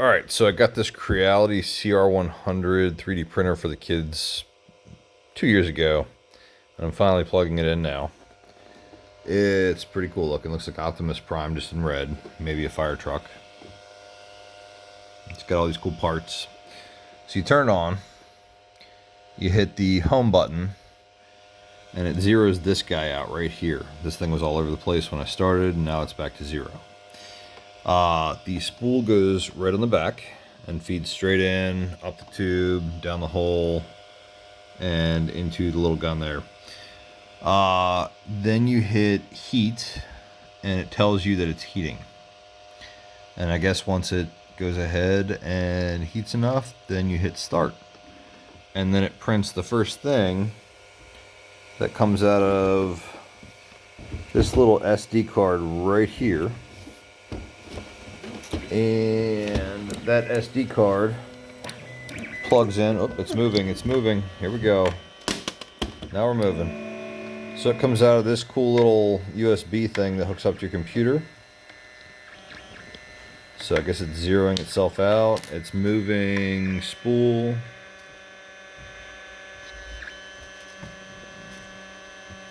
Alright, so I got this Creality CR-100 3D printer for the kids 2 years ago, and I'm finally plugging it in now. It's pretty cool looking. Looks like Optimus Prime just in red, maybe a fire truck. It's got all these cool parts. So you turn it on, you hit the home button, and it zeroes this guy out right here. This thing was all over the place when I started, and now it's back to zero. The spool goes right on the back and feeds straight in, up the tube, down the hole, and into the little gun there. Then you hit heat, and it tells you that it's heating. And I guess once it goes ahead and heats enough, then you hit start. And then it prints the first thing that comes out of this little SD card right here. And that SD card plugs in. Oh, it's moving, it's moving. Here we go. Now we're moving. So it comes out of this cool little USB thing that hooks up to your computer. So I guess it's zeroing itself out. It's moving spool.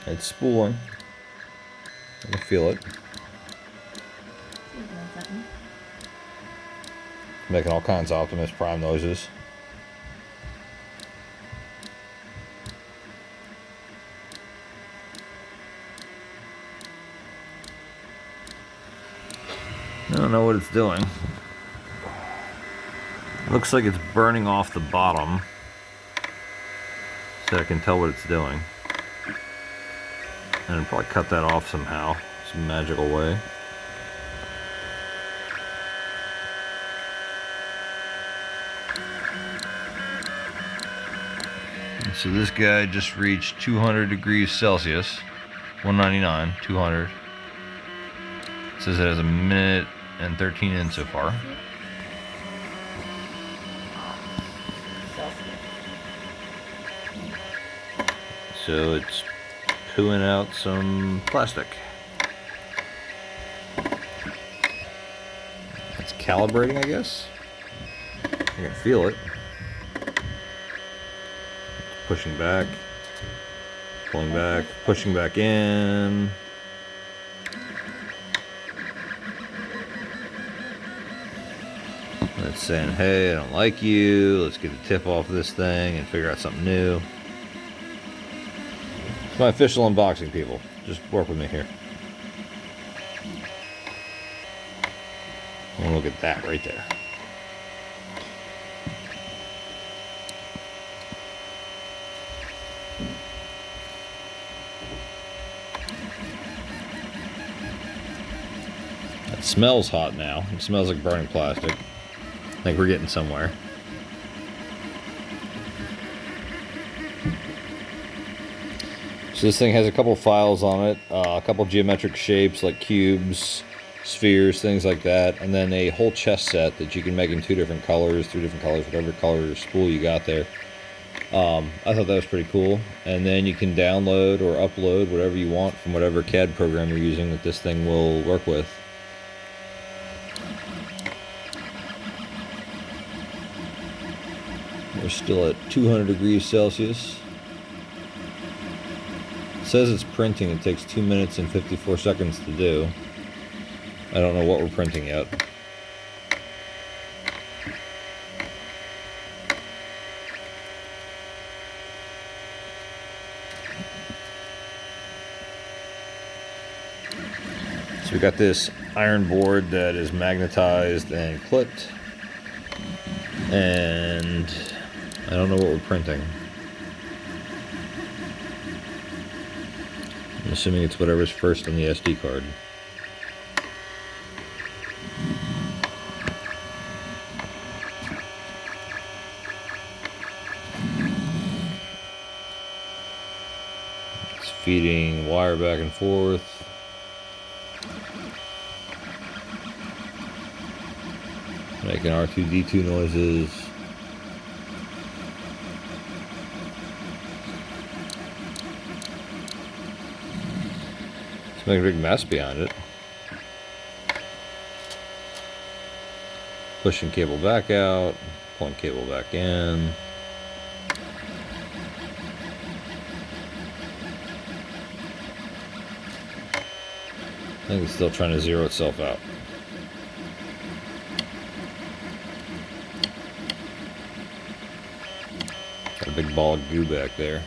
It's spooling. I can feel it. Making all kinds of Optimus Prime noises. I don't know what it's doing. Looks like it's burning off the bottom, so I can tell what it's doing. And I'll probably cut that off somehow, some magical way. So this guy just reached 200 degrees Celsius, 199, 200. It says it has a minute and 13 in so far. So it's pooing out some plastic. It's calibrating, I guess. I can feel it. Pushing back, pulling back, pushing back in. It's saying, hey, I don't like you. Let's get the tip off this thing and figure out something new. It's my official unboxing, people. Just work with me here. And look at that right there. It smells hot now. It smells like burning plastic. I think we're getting somewhere. So this thing has a couple files on it, a couple geometric shapes like cubes, spheres, things like that, and then a whole chess set that you can make in 2 different colors, 3 different colors, whatever color spool you got there. I thought that was pretty cool. And then you can download or upload whatever you want from whatever CAD program you're using that this thing will work with. We're still at 200 degrees Celsius. It says it's printing. It takes 2 minutes and 54 seconds to do. I don't know what we're printing yet. So we got this iron board that is magnetized and clipped. And I don't know what we're printing. I'm assuming it's whatever's first on the SD card. It's feeding wire back and forth. Making R2-D2 noises. It's making a big mess behind it. Pushing cable back out, pulling cable back in. I think it's still trying to zero itself out. Got a big ball of goo back there.